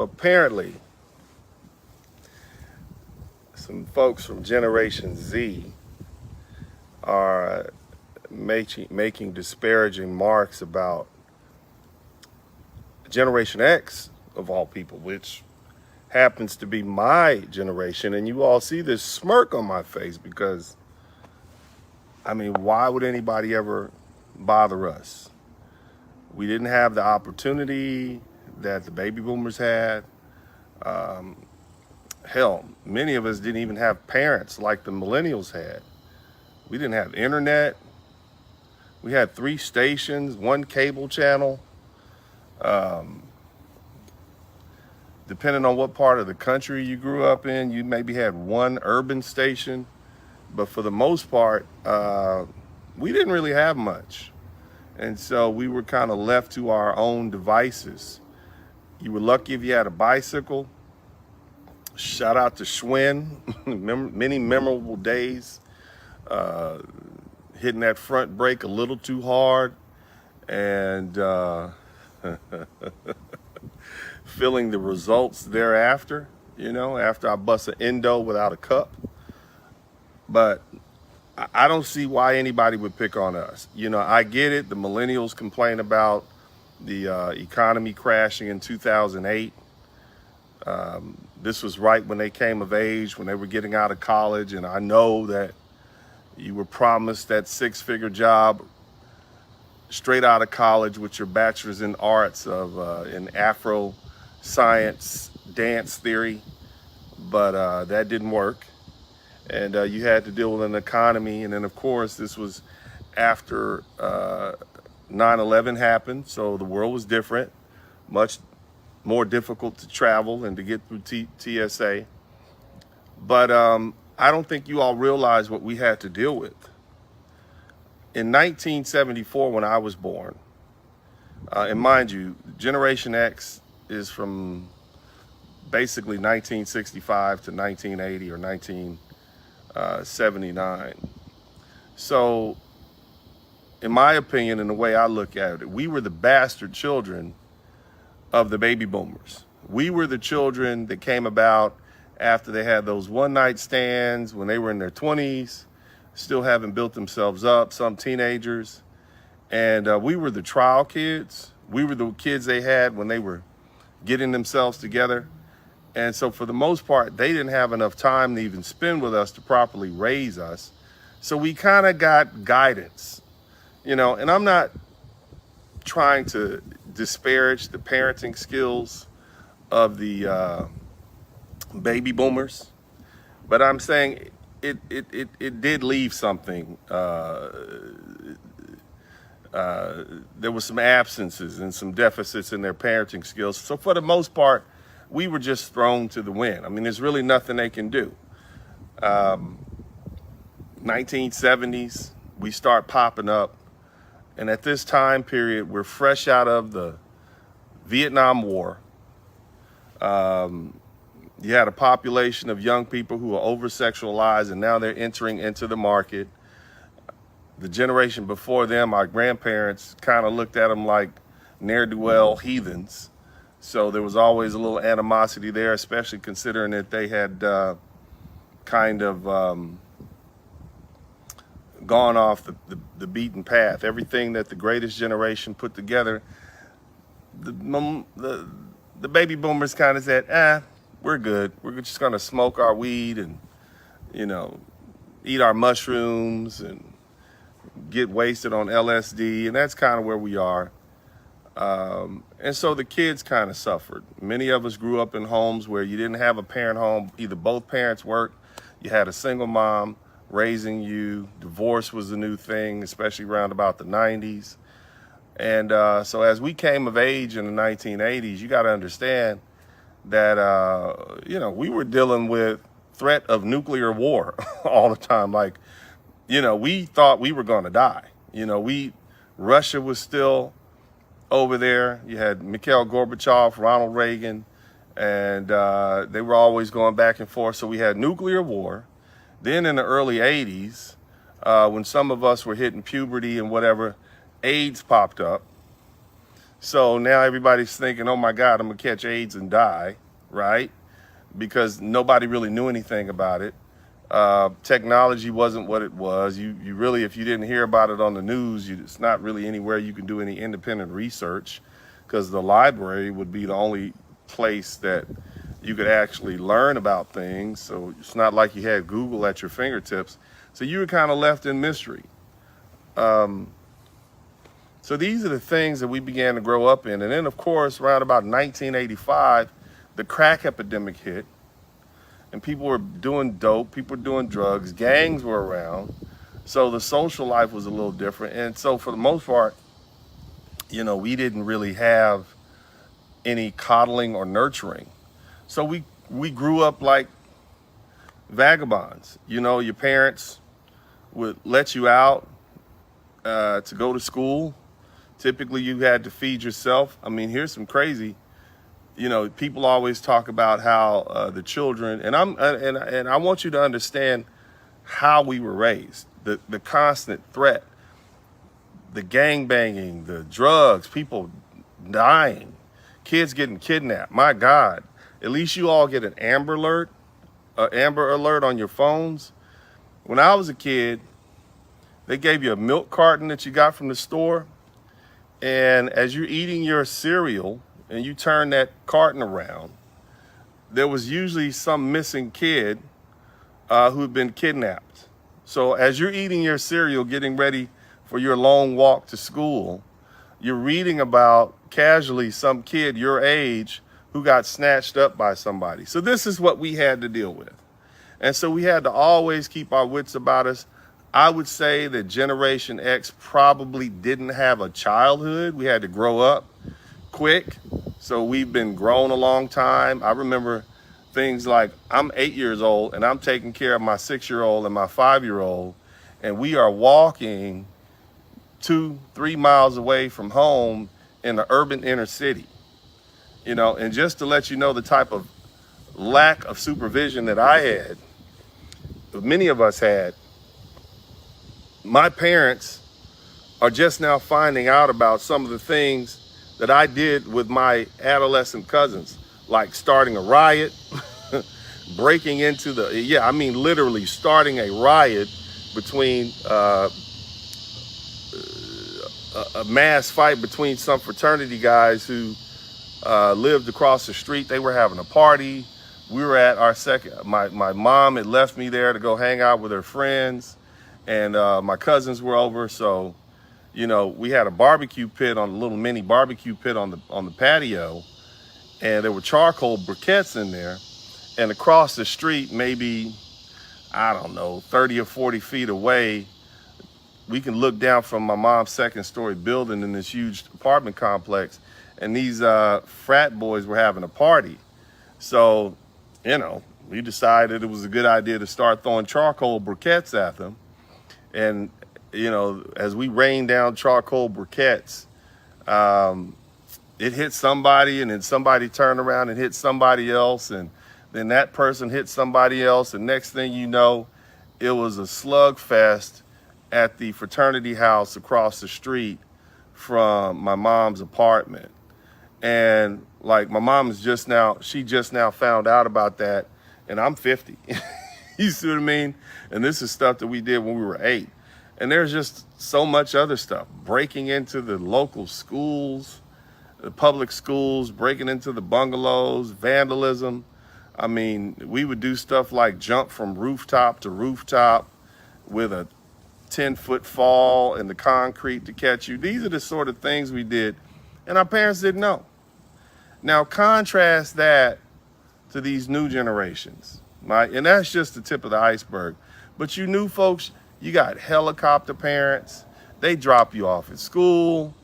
Apparently, some folks from Generation Z are making disparaging marks about Generation X, of all people, which happens to be my generation. And you all see this smirk on my face because, I mean, why would anybody ever bother us? We didn't have the opportunity that the baby boomers had. Hell, many of us didn't even have parents like the millennials had. We didn't have internet. We had 3 stations, 1 cable channel. Depending on what part of the country you grew up in, you maybe had 1 urban station. But for the most part, we didn't really have much. And so we were kind of left to our own devices. You were lucky if you had a bicycle. Shout out to Schwinn, many memorable days, hitting that front brake a little too hard and feeling the results thereafter, after I bust an endo without a cup. But I don't see why anybody would pick on us. I get it. The millennials complain about the economy crashing in 2008. This was right when they came of age, when they were getting out of college. And I know that you were promised that 6-figure job straight out of college with your bachelor's in arts in Afro science, dance theory. But that didn't work. And you had to deal with an economy. And then, of course, this was after 9/11 happened. So the world was different, much more difficult to travel and to get through TSA. But I don't think you all realize what we had to deal with. In 1974, when I was born, and mind you, Generation X is from basically 1965 to 1980 or 1979. So, in my opinion, and the way I look at it, we were the bastard children of the baby boomers. We were the children that came about after they had those one-night stands when they were in their 20s, still haven't built themselves up, some teenagers. And we were the trial kids. We were the kids they had when they were getting themselves together. And so for the most part, they didn't have enough time to even spend with us to properly raise us. So we kind of got guidance, and I'm not trying to disparage the parenting skills of the baby boomers, but I'm saying it did leave something. There were some absences and some deficits in their parenting skills. So for the most part, we were just thrown to the wind. I mean, there's really nothing they can do. 1970s, we start popping up. And at this time period, we're fresh out of the Vietnam War. You had a population of young people who are over-sexualized, and now they're entering into the market. The generation before them, our grandparents, kind of looked at them like ne'er-do-well heathens. So there was always a little animosity there, especially considering that they had gone off the beaten path. Everything that the greatest generation put together, the baby boomers kind of said, we're good. We're just going to smoke our weed and, eat our mushrooms and get wasted on LSD. And that's kind of where we are. And so the kids kind of suffered. Many of us grew up in homes where you didn't have a parent home. Either both parents worked, you had a single mom raising you. Divorce was a new thing, especially around about the 90s. And so as we came of age in the 1980s, you got to understand that, we were dealing with threat of nuclear war all the time. Like, we thought we were going to die. Russia was still over there. You had Mikhail Gorbachev, Ronald Reagan, and they were always going back and forth. So we had nuclear war. Then in the early 80s, when some of us were hitting puberty and whatever, AIDS popped up. So now everybody's thinking, oh my God, I'm gonna catch AIDS and die, right? Because nobody really knew anything about it. Technology wasn't what it was. You really, if you didn't hear about it on the news, it's not really anywhere you can do any independent research, because the library would be the only place that you could actually learn about things. So it's not like you had Google at your fingertips. So you were kind of left in mystery. So these are the things that we began to grow up in. And then, of course, around about 1985, the crack epidemic hit. And people were doing dope, people were doing drugs, gangs were around. So the social life was a little different. And so for the most part, we didn't really have any coddling or nurturing. So we grew up like vagabonds. Your parents would let you out to go to school. Typically you had to feed yourself. I mean, here's some crazy. People always talk about how the children, and I want you to understand how we were raised. The constant threat, the gang banging, the drugs, people dying, kids getting kidnapped. My God, at least you all get an Amber Alert on your phones. When I was a kid, they gave you a milk carton that you got from the store, and as you're eating your cereal, and you turn that carton around, there was usually some missing kid who had been kidnapped. So as you're eating your cereal, getting ready for your long walk to school, you're reading about casually some kid your age who got snatched up by somebody. So this is what we had to deal with. And so we had to always keep our wits about us. I would say that Generation X probably didn't have a childhood. We had to grow up quick. So we've been grown a long time. I remember things like I'm 8 years old and I'm taking care of my 6-year-old and my 5-year-old, and we are walking 2-3 miles away from home in the urban inner city. And just to let you know the type of lack of supervision that I had, that many of us had, my parents are just now finding out about some of the things that I did with my adolescent cousins, like starting a riot, breaking into literally starting a riot between a mass fight between some fraternity guys who lived across the street. They were having a party. We were at our my mom had left me there to go hang out with her friends, and my cousins were over. So we had a barbecue pit, on a little mini barbecue pit on the patio, and there were charcoal briquettes in there. And across the street, maybe, 30 or 40 feet away, we can look down from my mom's second-story building in this huge apartment complex, and these frat boys were having a party. So, we decided it was a good idea to start throwing charcoal briquettes at them. And as we rained down charcoal briquettes, it hit somebody, and then somebody turned around and hit somebody else, and then that person hit somebody else, and next thing you know, it was a slugfest at the fraternity house across the street from my mom's apartment. And like, my mom she just now found out about that, and I'm 50. You see what I mean? And this is stuff that we did when we were 8. And there's just so much other stuff. Breaking into the local schools, the public schools, breaking into the bungalows, vandalism. I mean, we would do stuff like jump from rooftop to rooftop with a 10-foot fall in the concrete to catch you. These are the sort of things we did, and our parents didn't know. Now contrast that to these new generations, right? And that's just the tip of the iceberg. But you new folks, you got helicopter parents. They drop you off at school.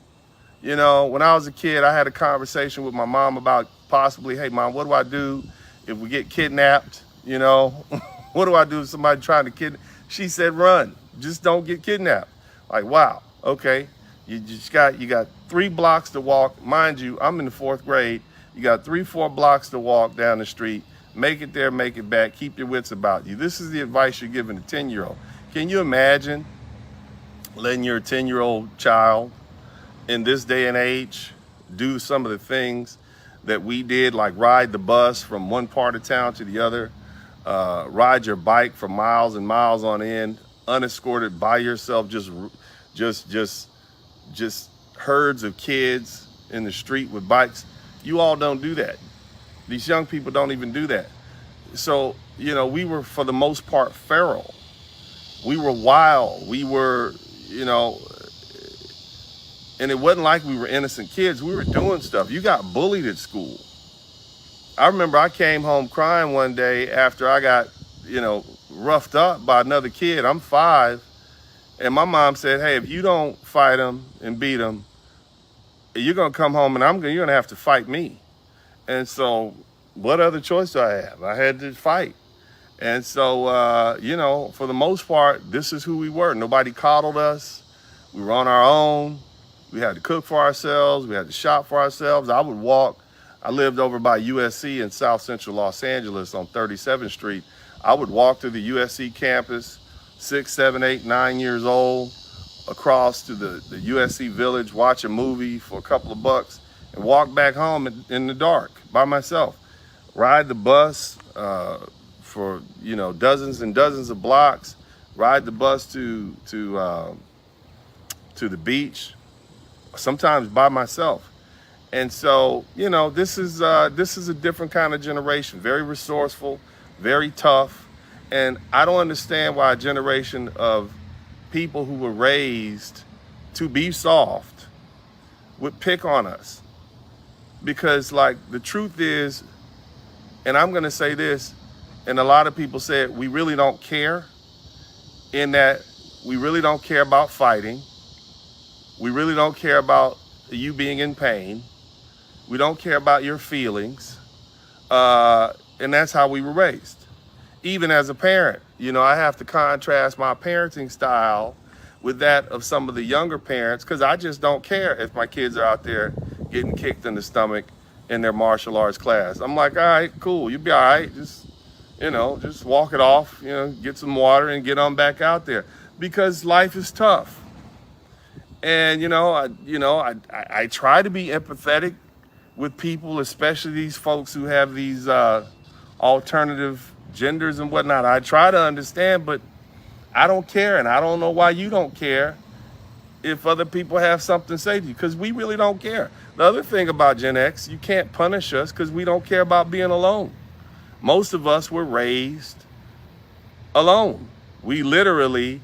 When I was a kid, I had a conversation with my mom about possibly, hey, Mom, what do I do if we get kidnapped? What do I do if somebody trying to kidnap? She said, run. Just don't get kidnapped. Like, wow, okay. You got 3 blocks to walk. Mind you, I'm in the 4th grade. You got 3-4 blocks to walk down the street. Make it there, make it back. Keep your wits about you. This is the advice you're giving a 10-year-old. Can you imagine letting your 10-year-old child in this day and age do some of the things that we did, like ride the bus from one part of town to the other, ride your bike for miles and miles on end, unescorted by yourself, just herds of kids in the street with bikes. You all don't do that. These young people don't even do that. So, we were, for the most part, feral. We were wild. We were, and it wasn't like we were innocent kids. We were doing stuff. You got bullied at school. I remember I came home crying one day after I got, roughed up by another kid. I'm 5. And my mom said, hey, if you don't fight him and beat him, you're going to come home and you're going to have to fight me. And so what other choice do I have? I had to fight. And so, for the most part, this is who we were. Nobody coddled us. We were on our own. We had to cook for ourselves. We had to shop for ourselves. I would walk. I lived over by USC in South Central Los Angeles on 37th Street. I would walk to the USC campus, 6, 7, 8, 9 years old, across to the USC Village, watch a movie for a couple of bucks, and walk back home in the dark by myself. Ride the bus for dozens and dozens of blocks. Ride the bus to the beach, sometimes by myself. And so, this is a different kind of generation, very resourceful, very tough. And I don't understand why a generation of people who were raised to be soft would pick on us. Because, the truth is, and I'm going to say this, and a lot of people say it, we really don't care, in that we really don't care about fighting. We really don't care about you being in pain. We don't care about your feelings. And that's how we were raised. Even as a parent, I have to contrast my parenting style with that of some of the younger parents, because I just don't care if my kids are out there getting kicked in the stomach in their martial arts class. I'm like, all right, cool, you'll be all right. Just walk it off, get some water and get on back out there, because life is tough. And, I try to be empathetic with people, especially these folks who have these alternative genders and whatnot. I try to understand, but I don't care, and I don't know why you don't care if other people have something to say to you, because we really don't care. The other thing about Gen X, you can't punish us because we don't care about being alone. Most of us were raised alone. We literally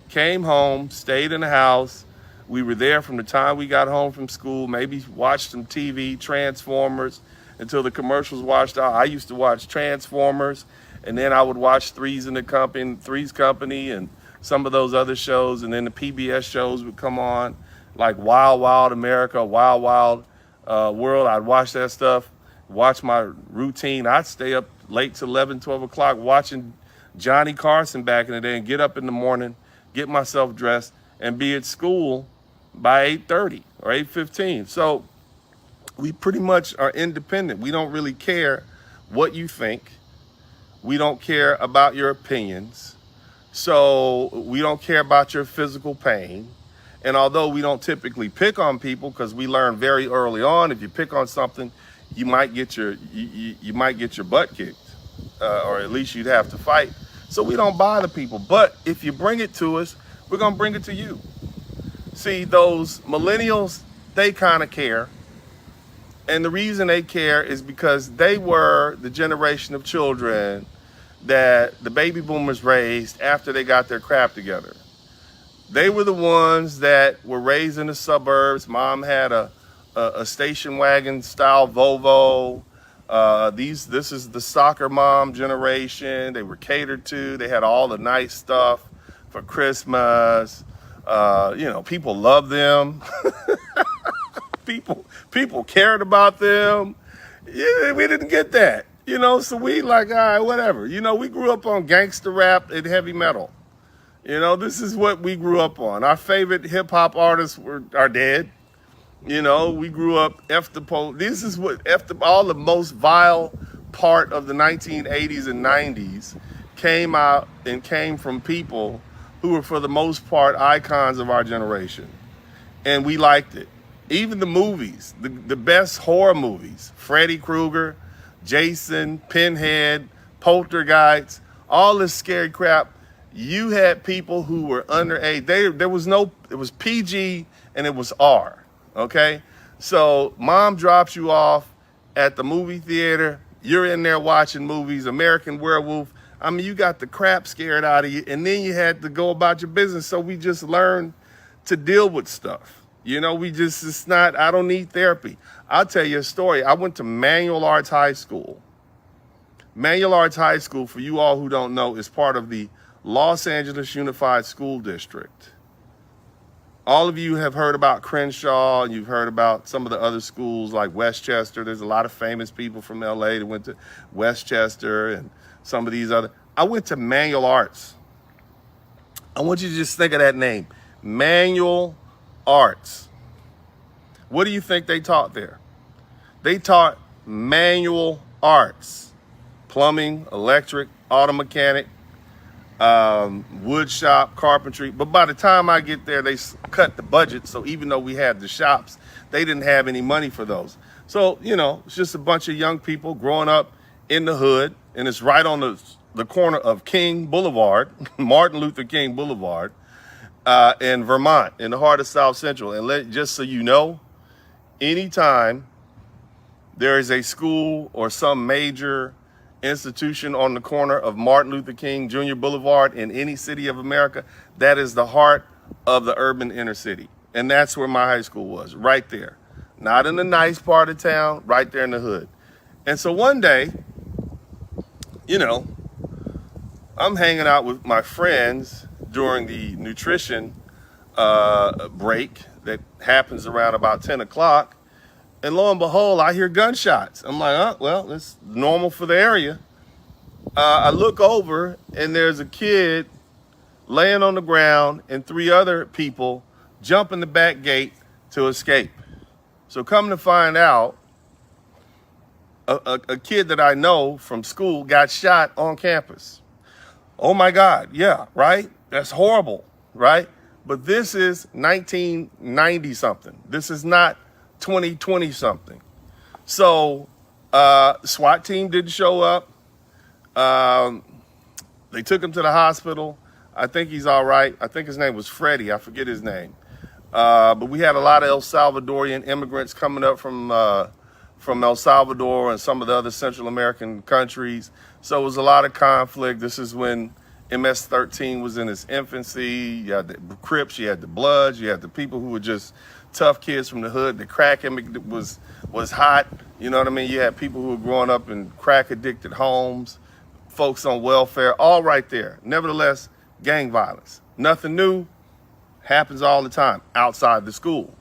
came home, stayed in the house. We were there from the time we got home from school, maybe watched some TV, Transformers, until the commercials washed out. I used to watch Transformers, and then I would watch Three's Company, and some of those other shows, and then the PBS shows would come on, like Wild Wild America, Wild Wild World. I'd watch that stuff, watch my routine. I'd stay up late to 11, 12 o'clock watching Johnny Carson back in the day, and get up in the morning, get myself dressed, and be at school by 8:30 or 8:15. So we pretty much are independent. We don't really care what you think. We don't care about your opinions. So we don't care about your physical pain. And although we don't typically pick on people, because we learn very early on, if you pick on something, you might get your butt kicked, or at least you'd have to fight. So we don't bother people. But if you bring it to us, we're gonna bring it to you. See, those millennials, they kind of care. And the reason they care is because they were the generation of children that the baby boomers raised after they got their crap together. They were the ones that were raised in the suburbs. Mom had a station wagon style Volvo. This is the soccer mom generation. They were catered to. They had all the nice stuff for Christmas. People loved them. People cared about them. Yeah, we didn't get that, so we like, all right, whatever. We grew up on gangster rap and heavy metal. This is what we grew up on. Our favorite hip hop artists are dead. We grew up This is what all the most vile part of the 1980s and 90s came from people who were, for the most part, icons of our generation. And we liked it. Even the movies, the best horror movies, Freddy Krueger, Jason, Pinhead, Poltergeist, all this scary crap, you had people who were underage. There was no, it was PG and it was R, okay? So mom drops you off at the movie theater, you're in there watching movies, American Werewolf. I mean, you got the crap scared out of you, and then you had to go about your business. So we just learned to deal with stuff. You know, it's not, I don't need therapy. I'll tell you a story. I went to Manual Arts High School. Manual Arts High School, for you all who don't know, is part of the Los Angeles Unified School District. All of you have heard about Crenshaw, and you've heard about some of the other schools like Westchester. There's a lot of famous people from LA that went to Westchester and some of these other. I went to Manual Arts. I want you to just think of that name, Manual Arts. What do you think they taught there? They taught manual arts, plumbing, electric, auto mechanic, wood shop, carpentry. But by the time I get there, they cut the budget. So even though we had the shops, they didn't have any money for those. So, you know, it's just a bunch of young people growing up in the hood, and it's right on the corner of King Boulevard, Martin Luther King Boulevard, in Vermont, in the heart of South Central. And just so you know, anytime there is a school or some major institution on the corner of Martin Luther King Jr. Boulevard in any city of America, that is the heart of the urban inner city. And that's where my high school was, right there. Not in the nice part of town, right there in the hood. And so one day, you know, I'm hanging out with my friends during the nutrition break that happens around about 10 o'clock. And lo and behold, I hear gunshots. I'm like, oh, well, it's normal for the area. I look over and there's a kid laying on the ground and 3 other people jumping the back gate to escape. So come to find out, a kid that I know from school got shot on campus. Oh my God, yeah, right? That's horrible, right? But this is 1990 something. This is not 2020 something. So SWAT team didn't show up. They took him to the hospital. I think he's all right. I think his name was Freddie. I forget his name. But we had a lot of El Salvadorian immigrants coming up from El Salvador and some of the other Central American countries. So it was a lot of conflict. This is when MS-13 was in its infancy. You had the Crips, you had the Bloods, you had the people who were just tough kids from the hood. The crack was hot. You know what I mean? You had people who were growing up in crack-addicted homes, folks on welfare, all right there. Nevertheless, gang violence. Nothing new. Happens all the time outside the school.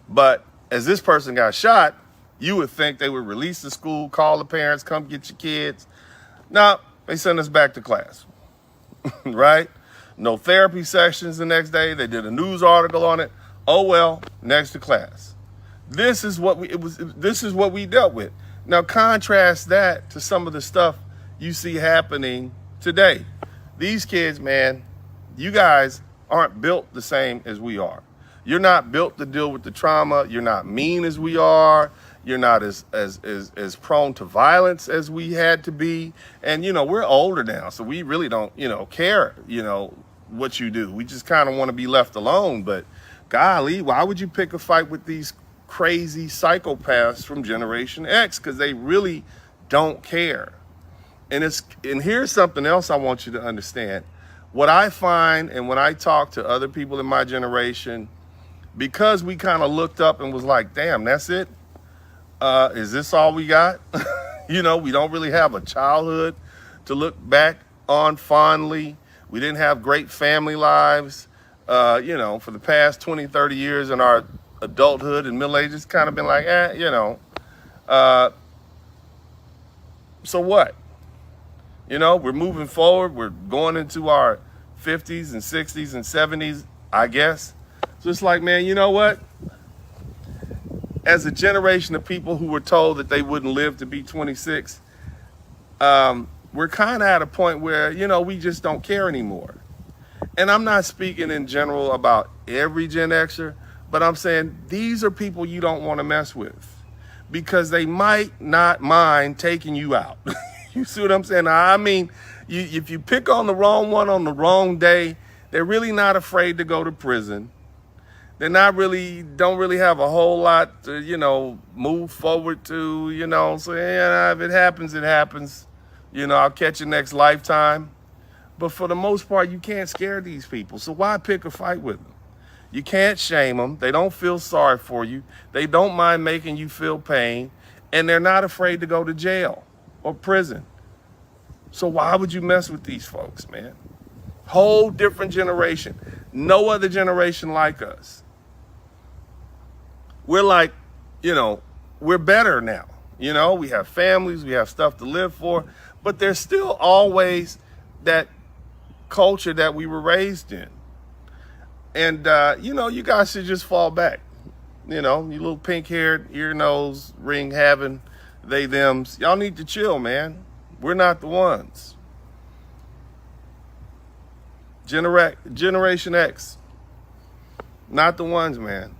But as this person got shot, you would think they would release the school, call the parents, come get your kids. No, they sent us back to class, right? No therapy sessions the next day. They did a news article on it. Oh well, next to class. This is what we dealt with. Now contrast that to some of the stuff you see happening today. These kids, man, you guys aren't built the same as we are. You're not built to deal with the trauma. You're not mean as we are. You're not as prone to violence as we had to be. And, you know, we're older now, so we really don't, care, what you do. We just kind of want to be left alone. But golly, why would you pick a fight with these crazy psychopaths from Generation X? Because they really don't care. And here's something else I want you to understand. What I find, and when I talk to other people in my generation, because we kind of looked up and was like, damn, that's it? Is this all we got? We don't really have a childhood to look back on fondly. We didn't have great family lives. For the past 20, 30 years in our adulthood and middle age, it's kind of been like, so what? We're moving forward. We're going into our 50s and 60s and 70s, I guess. So it's like, man, you know what? As a generation of people who were told that they wouldn't live to be 26, we're kind of at a point where, we just don't care anymore. And I'm not speaking in general about every Gen Xer, But I'm saying these are people you don't want to mess with because they might not mind taking you out. You see what I'm saying? I mean, if you pick on the wrong one on the wrong day, they're really not afraid to go to prison. They're don't really have a whole lot to, move forward to, so yeah, if it happens, it happens. I'll catch you next lifetime. But for the most part, you can't scare these people. So why pick a fight with them? You can't shame them. They don't feel sorry for you. They don't mind making you feel pain. And they're not afraid to go to jail or prison. So why would you mess with these folks, man? Whole different generation. No other generation like us. We're like, we're better now. We have families, we have stuff to live for, but there's still always that culture that we were raised in. And, you guys should just fall back. You little pink-haired, ear, nose, ring having, they, thems. Y'all need to chill, man. We're not the ones. Generation X, not the ones, man.